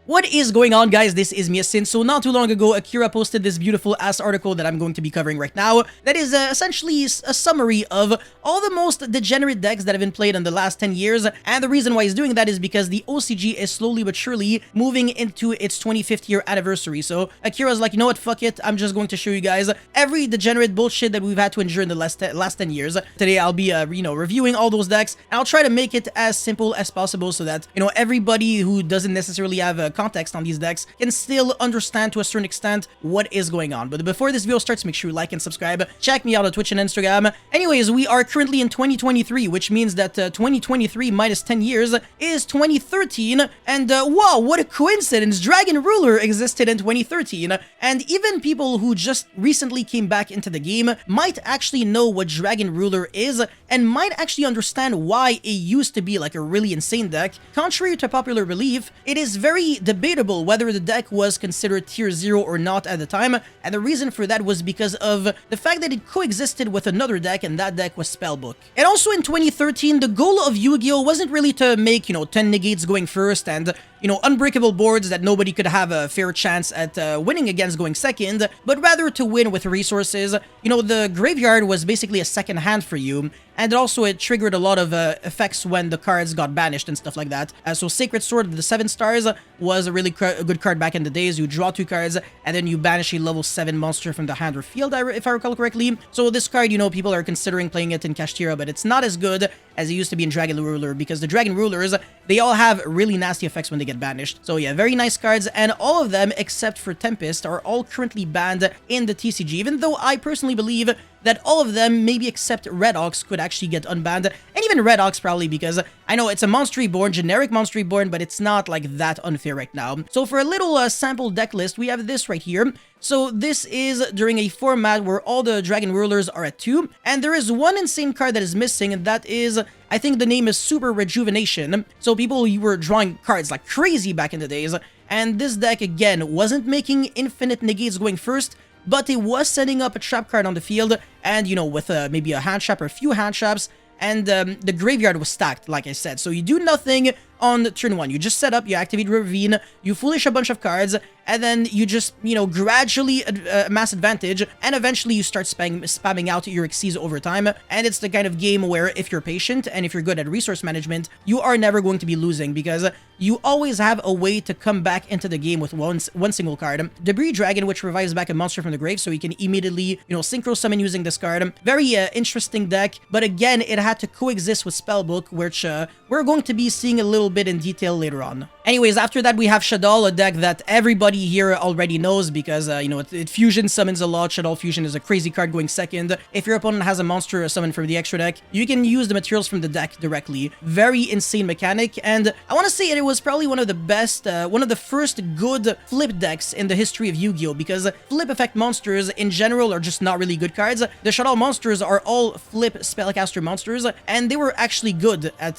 What is going on, guys? This is Miasin. So not too long ago, Akira posted this beautiful ass article that I'm going to be covering right now. That is essentially a summary of all the most degenerate decks that have been played in the last 10 years. And the reason why he's doing that is because the OCG is slowly but surely moving into its 25th year anniversary. So Akira's like, you know what, fuck it. I'm just going to show you guys every degenerate bullshit that we've had to endure in the last 10 years. Today, I'll be, reviewing all those decks. And I'll try to make it as simple as possible so that, everybody who doesn't necessarily have context on these decks can still understand to a certain extent what is going on. But before this video starts, make sure you like and subscribe. Check me out on Twitch and Instagram. Anyways, we are currently in 2023, which means that 2023 minus 10 years is 2013. And wow, what a coincidence! Dragon Ruler existed in 2013. And even people who just recently came back into the game might actually know what Dragon Ruler is and might actually understand why it used to be like a really insane deck. Contrary to popular belief, it is very debatable whether the deck was considered tier 0 or not at the time, and the reason for that was because of the fact that it coexisted with another deck, and that deck was Spellbook. And also in 2013, the goal of Yu-Gi-Oh! Wasn't really to make, 10 negates going first and unbreakable boards that nobody could have a fair chance at winning against going second, but rather to win with resources. The graveyard was basically a second hand for you, and also it triggered a lot of effects when the cards got banished and stuff like that. So Sacred Sword, the 7 stars, was a really good card back in the days. You draw 2 cards, and then you banish a level 7 monster from the hand or field, if I recall correctly. So this card, people are considering playing it in Kashtira, but it's not as good as it used to be in Dragon Ruler, because the Dragon Rulers, they all have really nasty effects when they get banished. So yeah, very nice cards, and all of them, except for Tempest, are all currently banned in the TCG, even though I personally believe that all of them, maybe except Red Ox, could actually get unbanned. And even Red Ox probably, because I know it's a Monster Reborn, generic Monster Reborn, but it's not like that unfair right now. So for a little sample deck list, we have this right here. So this is during a format where all the Dragon Rulers are at 2, and there is one insane card that is missing, and that is, I think the name is Super Rejuvenation. So people were drawing cards like crazy back in the days, and this deck, again, wasn't making infinite negates going first, but it was setting up a trap card on the field, and, with maybe a hand trap or a few hand traps, and the graveyard was stacked, like I said. So you do nothing on turn 1. You just set up, you activate Ravine, you foolish a bunch of cards, and then you just, gradually amass advantage, and eventually you start spamming out your Xyz over time. And it's the kind of game where if you're patient and if you're good at resource management, you are never going to be losing, because you always have a way to come back into the game with one single card. Debris Dragon, which revives back a monster from the grave, so you can immediately, synchro summon using this card. Very interesting deck, but again, it had to coexist with Spellbook, which we're going to be seeing a little bit in detail later on. Anyways, after that we have Shaddoll, a deck that everybody here already knows because, it fusion summons a lot. Shaddoll Fusion is a crazy card going second. If your opponent has a monster summon from the extra deck, you can use the materials from the deck directly. Very insane mechanic, and I want to say it was probably one of the best, one of the first good flip decks in the history of Yu-Gi-Oh! Because flip effect monsters in general are just not really good cards. The Shaddoll monsters are all flip spellcaster monsters, and they were actually good at,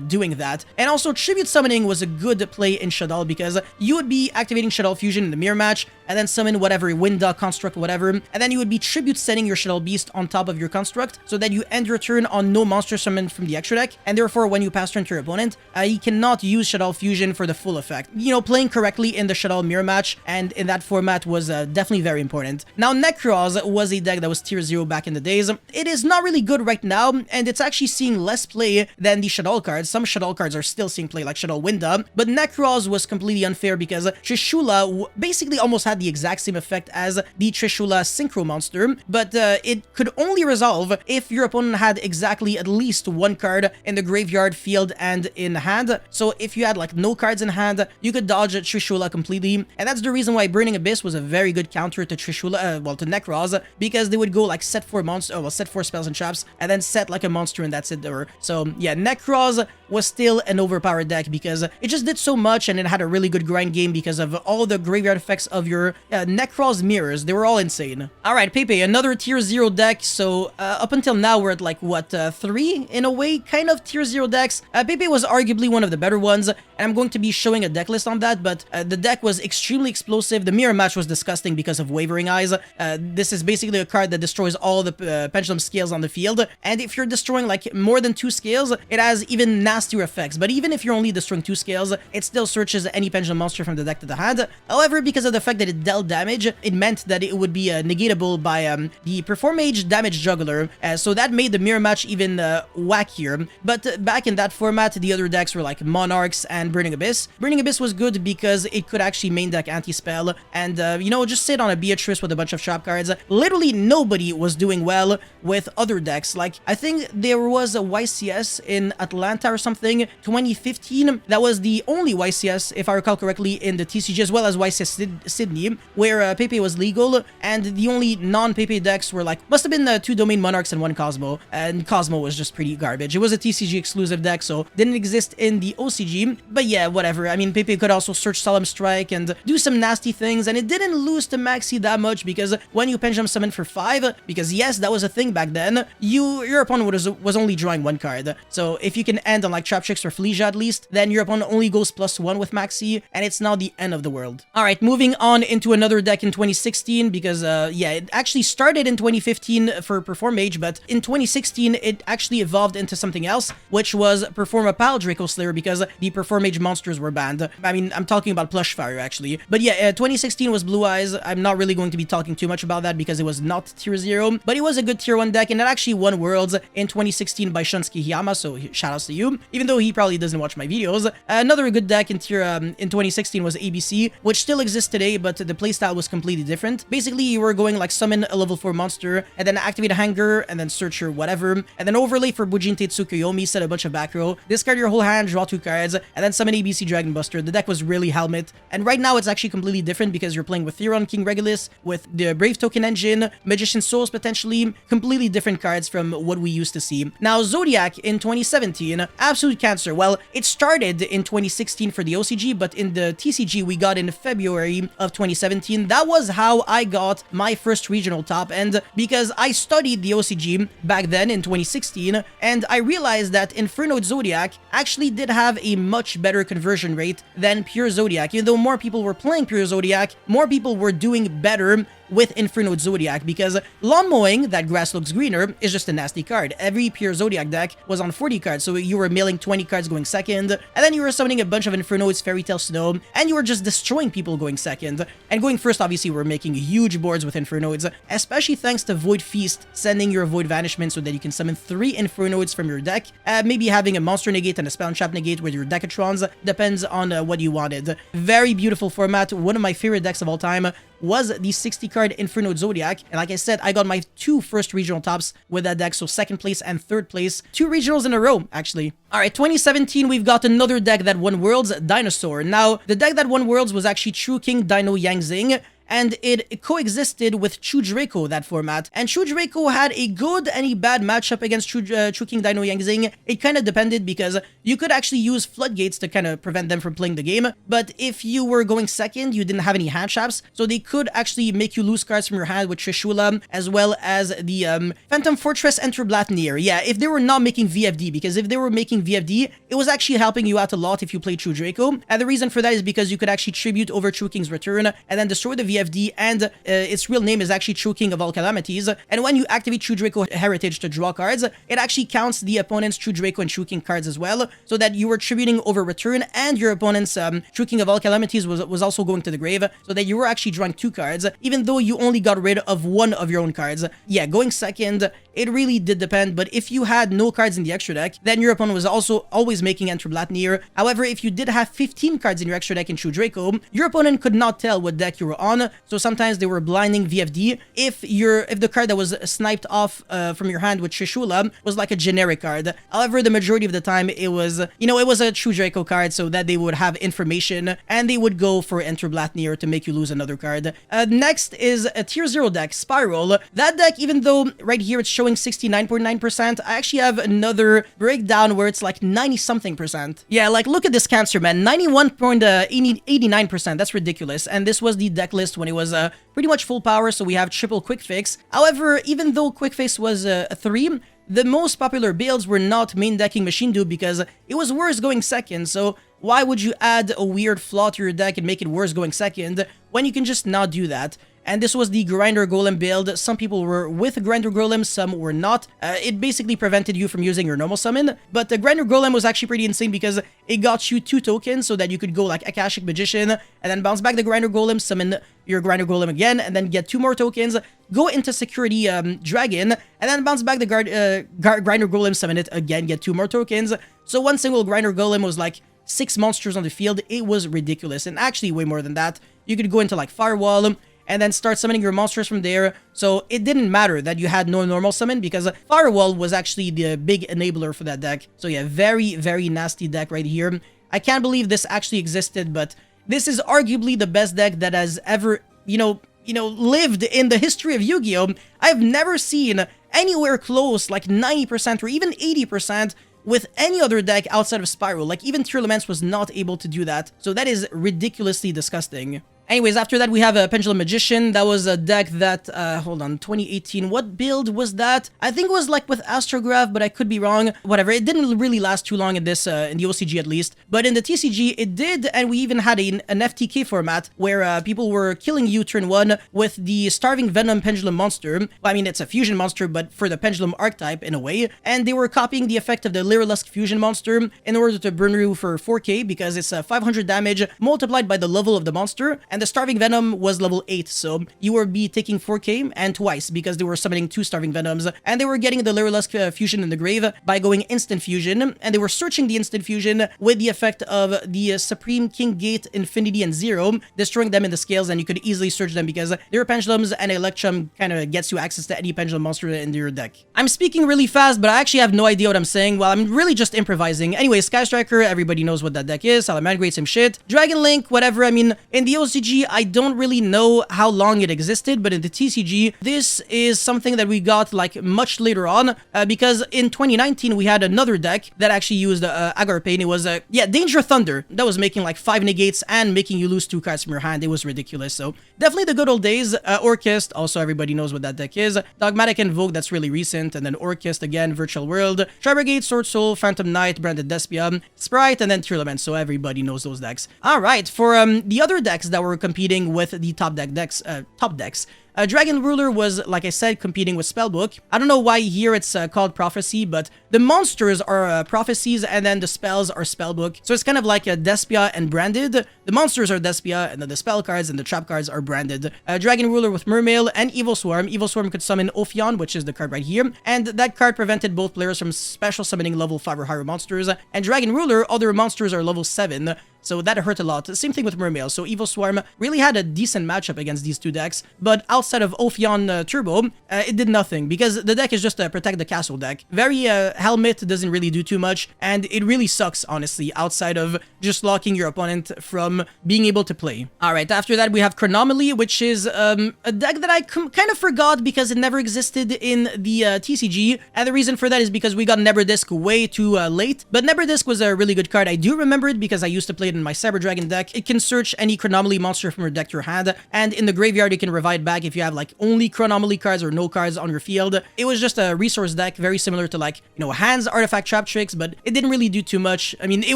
doing that. And also, Tribute Summoning was a good play in Shaddoll because you would be activating Shaddoll Fusion in the mirror match and then summon whatever, Winda, Construct, whatever, and then you would be Tribute setting your Shaddoll Beast on top of your Construct so that you end your turn on no monster summoned from the extra deck, and therefore when you pass turn to your opponent, he cannot use Shaddoll Fusion for the full effect. Playing correctly in the Shaddoll mirror match and in that format was definitely very important. Now, Nekroz was a deck that was tier 0 back in the days. It is not really good right now, and it's actually seeing less play than the Shaddoll cards. Some Shaddoll cards are still seeing play, like Shaddoll Winda, but Nekroz was completely unfair because Trishula basically almost had the exact same effect as the Trishula Synchro monster, but it could only resolve if your opponent had exactly at least one card in the graveyard, field, and in hand. So if you had like no cards in hand, you could dodge Trishula completely, and that's the reason why Burning Abyss was a very good counter to Trishula, to Nekroz, because they would go like set 4 set 4 spells and traps, and then set like a monster, and that's it there. So yeah, Nekroz was still an overpowered deck because it just did so much, and it had a really good grind game because of all the graveyard effects of your Nekroz mirrors. They were all insane. Alright, PePe, another tier 0 deck. So up until now we're at like what, 3 in a way, kind of tier 0 decks. PePe was arguably one of the better ones, and I'm going to be showing a deck list on that, but the deck was extremely explosive. The mirror match was disgusting because of Wavering Eyes. This is basically a card that destroys all the pendulum scales on the field, and if you're destroying like more than 2 scales, it has even nastier effects. But even if you're only destroying 2 scales, it still searches any pendulum monster from the deck to the hand. However, because of the fact that it dealt damage, it meant that it would be negatable by the Perform Mage Damage Juggler, so that made the mirror match even wackier. But back in that format, the other decks were like Monarchs and Burning Abyss. Burning Abyss was good because it could actually main deck anti-spell and, you know, just sit on a Beatrice with a bunch of trap cards. Literally nobody was doing well with other decks. Like, I think there was a YCS in Atlanta or something, 2015. That was the only YCS, if I recall correctly, in the TCG, as well as YCS Sydney, where PePe was legal, and the only non-PePe decks were like, must have been 2 Domain Monarchs and 1 Cosmo, and Cosmo was just pretty garbage. It was a TCG exclusive deck, so didn't exist in the OCG, but yeah, whatever. I mean, PePe could also search Solemn Strike and do some nasty things, and it didn't lose to Maxi that much, because when you Pendulum Summon for 5, because yes, that was a thing back then, your opponent was only drawing 1 card. So if you can end on like Trap Tricks or Fleesia at least, then your opponent only goes +1 with Maxi, and it's now the end of the world. Alright, moving on into another deck in 2016, because yeah, it actually started in 2015 for Perform Mage, but in 2016 it actually evolved into something else, which was Perform a Pal Draco Slayer, because the Perform Mage monsters were banned. I mean, I'm talking about Plush Fire actually. But yeah, 2016 was Blue Eyes. I'm not really going to be talking too much about that because it was not tier 0, but it was a good tier 1 deck, and it actually won Worlds in 2016 by Shunsuke Hiyama, so shoutouts to you, even though he probably doesn't watch my videos. Another good deck in tier in 2016 was ABC, which still exists today, but the playstyle was completely different. Basically, you were going like summon a level 4 monster, and then activate a Hanger, and then search your whatever, and then overlay for Bujinte Tsukuyomi, set a bunch of back row, discard your whole hand, draw 2 cards, and then summon ABC Dragon Buster. The deck was really Helmet, and right now it's actually completely different because you're playing with Theron King Regulus, with the Brave Token Engine, Magician Souls potentially, completely different cards from what we used to see. Now, Zoodiac in 2017, absolute cancer. Well, it started in 2016 for the OCG, but in the TCG we got in February of 2017. That was how I got my first regional top, and because I studied the OCG back then in 2016, and I realized that Infernoid Zoodiac actually did have a much better conversion rate than pure Zoodiac. Even though more people were playing pure Zoodiac, more people were doing better with Infernoid Zoodiac, because Lawn Mowing, that grass looks greener, is just a nasty card. Every pure Zoodiac deck was on 40 cards, so you were milling 20 cards going second, and then you were summoning a bunch of Infernoids, Fairy Tail Snow, and you were just destroying people going second. And going first, obviously, we're making huge boards with Infernoids, especially thanks to Void Feast, sending your Void Vanishment so that you can summon 3 Infernoids from your deck, maybe having a Monster Negate and a Spell and Trap Negate with your Decatrons, depends on what you wanted. Very beautiful format, one of my favorite decks of all time was the 60-card Infernoid Zoodiac, and like I said, I got my 2 first regional tops with that deck, so 2nd place and 3rd place. 2 regionals in a row, actually. Alright, 2017, we've got another deck that won Worlds, Dinosaur. Now, the deck that won Worlds was actually True King Dino Yangzing, and it coexisted with True Draco, that format. And True Draco had a good and a bad matchup against True King Dino Yangzing. It kind of depended, because you could actually use Floodgates to kind of prevent them from playing the game, but if you were going second, you didn't have any hand traps, so they could actually make you lose cards from your hand with Trishula, as well as the Phantom Fortress Enter Blatnir. Yeah, if they were not making VFD, because if they were making VFD, it was actually helping you out a lot if you played True Draco, and the reason for that is because you could actually tribute over True King's Return, and then destroy the VFD, and its real name is actually True King of All Calamities, and when you activate True Draco Heritage to draw cards, it actually counts the opponent's True Draco and True King cards as well, so that you were tributing over Return, and your opponent's True King of All Calamities was also going to the grave, so that you were actually drawing 2 cards, even though you only got rid of 1 of your own cards. Yeah, going second, it really did depend, but if you had no cards in the extra deck, then your opponent was also always making Enter Blatnir. However, if you did have 15 cards in your extra deck in True Draco, your opponent could not tell what deck you were on, so sometimes they were blinding VFD if the card that was sniped off from your hand with Trishula was like a generic card. However, the majority of the time it was, you know, it was a True Draco card, so that they would have information and they would go for Enter Blatnir to make you lose another card. Next is a tier 0 deck, Spyral. That deck, even though right here it's showing 69.9%, I actually have another breakdown where it's like 90-something%. Yeah, like look at this cancer, man, 91.89%. That's ridiculous. And this was the deck list when it was pretty much full power, so we have triple Quick Fix. However, even though Quick Fix was a 3, the most popular builds were not main decking Machine Dupe, because it was worse going second, so why would you add a weird flaw to your deck and make it worse going second when you can just not do that? And this was the Grinder Golem build. Some people were with Grinder Golem, some were not. It basically prevented you from using your normal summon. But the Grinder Golem was actually pretty insane because it got you 2 tokens so that you could go like Akashic Magician and then bounce back the Grinder Golem, summon your Grinder Golem again, and then get 2 more tokens, go into Security Dragon, and then bounce back the Grinder Golem, summon it again, get 2 more tokens. So one single Grinder Golem was like 6 monsters on the field. It was ridiculous, and actually way more than that. You could go into like Firewall, and then start summoning your monsters from there. So it didn't matter that you had no normal summon because Firewall was actually the big enabler for that deck. So yeah, very, very nasty deck right here. I can't believe this actually existed, but this is arguably the best deck that has ever, lived in the history of Yu-Gi-Oh! I've never seen anywhere close, like 90% or even 80%, with any other deck outside of Spyral. Like, even Tearlaments was not able to do that. So that is ridiculously disgusting. Anyways, after that, we have a Pendulum Magician. That was a deck that, hold on, 2018. What build was that? I think it was like with Astrograph, but I could be wrong. Whatever, it didn't really last too long in this, in the OCG at least. But in the TCG, it did, and we even had an FTK format where people were killing you turn 1 with the Starving Venom Pendulum monster. Well, I mean, it's a fusion monster, but for the Pendulum archetype in a way. And they were copying the effect of the Lyrilusk fusion monster in order to burn you for 4k because it's 500 damage multiplied by the level of the monster. And the Starving Venom was level 8, so you would be taking 4k and twice because they were summoning 2 Starving Venoms, and they were getting the Lyrilusk fusion in the grave by going instant fusion, and they were searching the instant fusion with the effect of the Supreme King Gate, Infinity, and Zero, destroying them in the scales, and you could easily search them because they're pendulums, and Electrum kind of gets you access to any pendulum monster in your deck. I'm speaking really fast, but I actually have no idea what I'm saying. Well, I'm really just improvising. Anyway, Sky Striker, everybody knows what that deck is. Salamander, same shit. Dragon Link, whatever. I mean, in the OCG, I don't really know how long it existed, but in the TCG, this is something that we got like much later on because in 2019, we had another deck that actually used Agar Pain. It was, Danger Thunder. That was making like 5 negates and making you lose 2 cards from your hand. It was ridiculous. So definitely the good old days. Orchest, also everybody knows what that deck is. Dogmatic Invoke, that's really recent. And then Orchest again, Virtual World, Tribrigade, Sword Soul, Phantom Knight, Branded Despia, Sprite, and then Tearlament. So everybody knows those decks. All right, for the other decks that were competing with the top decks. Dragon Ruler was, like I said, competing with Spellbook. I don't know why here it's called Prophecy, but the monsters are Prophecies and then the spells are Spellbook. So it's kind of like a Despia and Branded. The monsters are Despia and then the spell cards and the trap cards are Branded. Dragon Ruler with Mermail and Evil Swarm. Evil Swarm could summon Ophion, which is the card right here. And that card prevented both players from special summoning level 5 or higher monsters. And Dragon Ruler, other monsters are level 7. So that hurt a lot. Same thing with Mermail. So Evil Swarm really had a decent matchup against these 2 decks. But outside of Ophion Turbo, it did nothing because the deck is just a Protect the Castle deck. Very Helmet doesn't really do too much. And it really sucks, honestly, outside of just locking your opponent from being able to play. Alright, after that we have Chronomaly, which is a deck that I kind of forgot because it never existed in the TCG. And the reason for that is because we got Nebrdisk way too late. But Nebrdisk was a really good card. I do remember it because I used to play it in my Cyber Dragon deck. It can search any Chronomaly monster from your deck to your hand, and in the graveyard you can revive back if you have like only Chronomaly cards or no cards on your field. It was just a resource deck, very similar to like, Hands, Artifact, Trap Tricks, but it didn't really do too much. I mean, it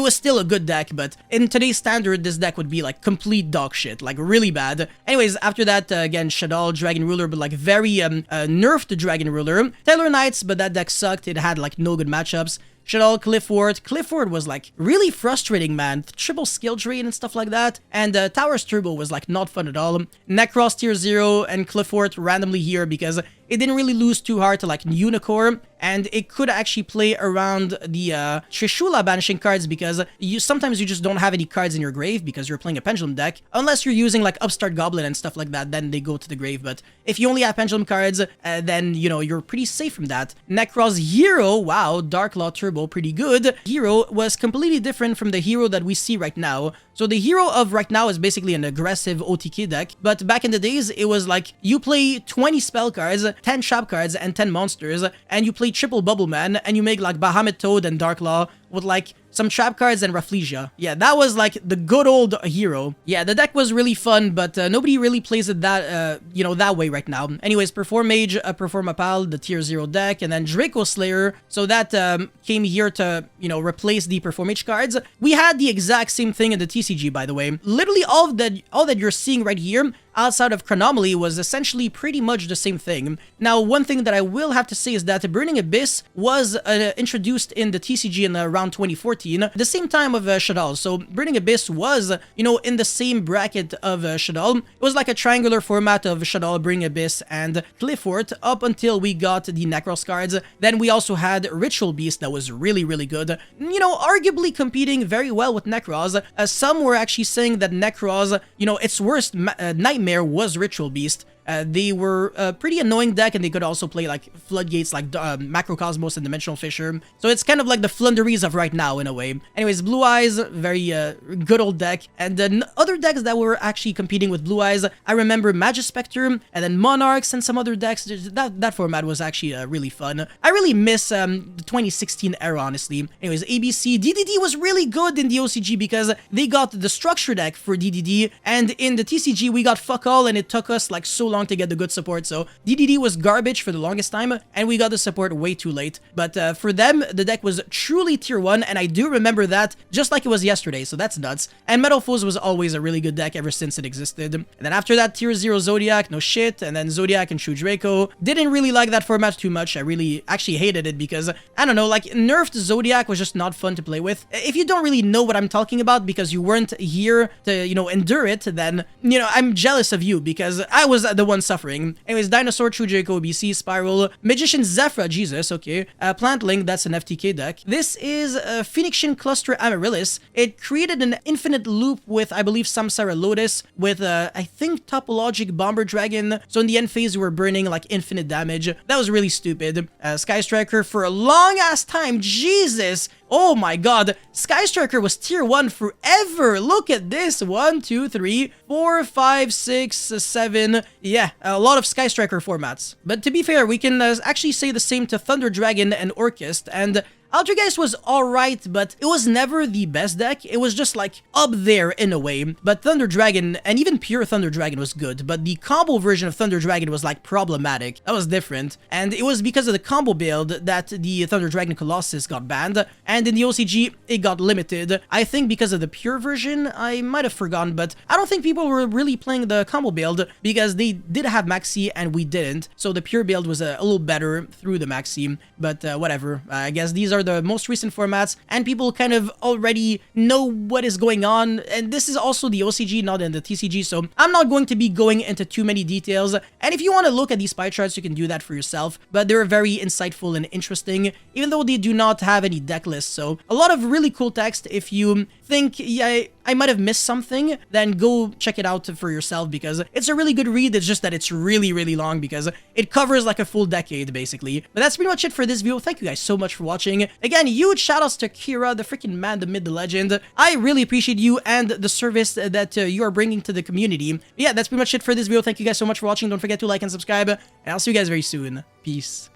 was still a good deck, but in today's standard, this deck would be like complete dog shit, like really bad. Anyways, after that, again, Shaddoll, Dragon Ruler, but like very nerfed Dragon Ruler. Taylor Knights, but that deck sucked. It had like no good matchups. Shaddoll, Clifford. Clifford was like really frustrating, man. Triple skill drain and stuff like that. And Towers Turbo was like not fun at all. Necros tier 0 and Clifford randomly here because it didn't really lose too hard to like Unicorn, and it could actually play around the Trishula banishing cards because sometimes you just don't have any cards in your grave because you're playing a Pendulum deck. Unless you're using like Upstart Goblin and stuff like that, then they go to the grave. But if you only have Pendulum cards, then, you're pretty safe from that. Necros Hero, wow, Dark Law Turbo, pretty good. Hero was completely different from the hero that we see right now. So the hero of right now is basically an aggressive OTK deck, but back in the days, it was like you play 20 spell cards, 10 trap cards, and 10 monsters, and you play triple Bubble Man, and you make like Bahamut Toad and Dark Law with like some trap cards and Rafflesia. Yeah, that was like the good old hero. Yeah, the deck was really fun, but nobody really plays it that, you know, that way right now. Anyways, Perform Mage, Perform Apal, the tier 0 deck, and then Draco Slayer. So that came here to, you know, replace the Perform Mage cards. We had the exact same thing in the TCG, by the way. Literally all that you're seeing right here outside of Chronomaly was essentially pretty much the same thing. Now, one thing that I will have to say is that Burning Abyss was introduced in the TCG in around 2014, the same time of Shaddoll. So Burning Abyss was, you know, in the same bracket of Shaddoll. It was like a triangular format of Shaddoll, Burning Abyss, and Cliffort up until we got the Nekroz cards. Then we also had Ritual Beast that was really, really good. You know, arguably competing very well with Nekroz. Some were actually saying that Nekroz, you know, its worst nightmare was Ritual Beast. They were a pretty annoying deck, and they could also play like Floodgates, like Macrocosmos and Dimensional Fissure. So it's kind of like the Flunderies of right now in a way. Anyways, Blue Eyes, very good old deck. And then other decks that were actually competing with Blue Eyes, I remember Magispector, and then Monarchs and some other decks. That format was actually really fun. I really miss the 2016 era, honestly. Anyways, ABC, DDD was really good in the OCG because they got the structure deck for DDD, and in the TCG we got fuck all, and it took us like so long to get the good support. So DDD was garbage for the longest time, and we got the support way too late. But for them, the deck was truly tier 1, and I do remember that just like it was yesterday, so that's nuts. And Metal Foes was always a really good deck ever since it existed. And then after that, tier 0 Zoodiac, no shit, and then Zoodiac and True Draco. Didn't really like that format too much. I really actually hated it because, I don't know, like nerfed Zoodiac was just not fun to play with. If you don't really know what I'm talking about because you weren't here to, you know, endure it, then, you know, I'm jealous of you because I was the one suffering. Anyways, Dinosaur, True Draco, BC, Spyral, Magician Zephyr, Jesus, okay. Plant Link, that's an FTK deck. This is Phoenician Cluster Amaryllis. It created an infinite loop with, I believe, Samsara Lotus, with, I think, Topologic Bomber Dragon. So in the end phase, we were burning, like, infinite damage. That was really stupid. Sky Striker for a long-ass time, Jesus! Oh my god, Sky Striker was tier 1 forever. Look at this. 1, 2, 3, 4, 5, 6, 7. Yeah, a lot of Sky Striker formats. But to be fair, we can actually say the same to Thunder Dragon and Orchist, and Altergeist was alright, but it was never the best deck. It was just like up there in a way. But Thunder Dragon, and even pure Thunder Dragon, was good. But the combo version of Thunder Dragon was like problematic. That was different. And it was because of the combo build that the Thunder Dragon Colossus got banned. And in the OCG, it got limited. I think because of the pure version, I might have forgotten, but I don't think people were really playing the combo build because they did have Maxi and we didn't. So the pure build was a little better through the Maxi. But whatever. I guess these are the most recent formats, and people kind of already know what is going on, and this is also the OCG, not in the TCG, so I'm not going to be going into too many details. And if you want to look at these pie charts, you can do that for yourself, but they're very insightful and interesting, even though they do not have any deck lists. So a lot of really cool text. If you think, yeah, I might have missed something, then go check it out for yourself because it's a really good read. It's just that it's really, really long because it covers like a full decade, basically. But that's pretty much it for this video. Thank you guys so much for watching. Again, huge shoutouts to Kira, the freaking man, the myth, the legend. I really appreciate you and the service that you are bringing to the community. Yeah, that's pretty much it for this video. Thank you guys so much for watching. Don't forget to like and subscribe, and I'll see you guys very soon. Peace.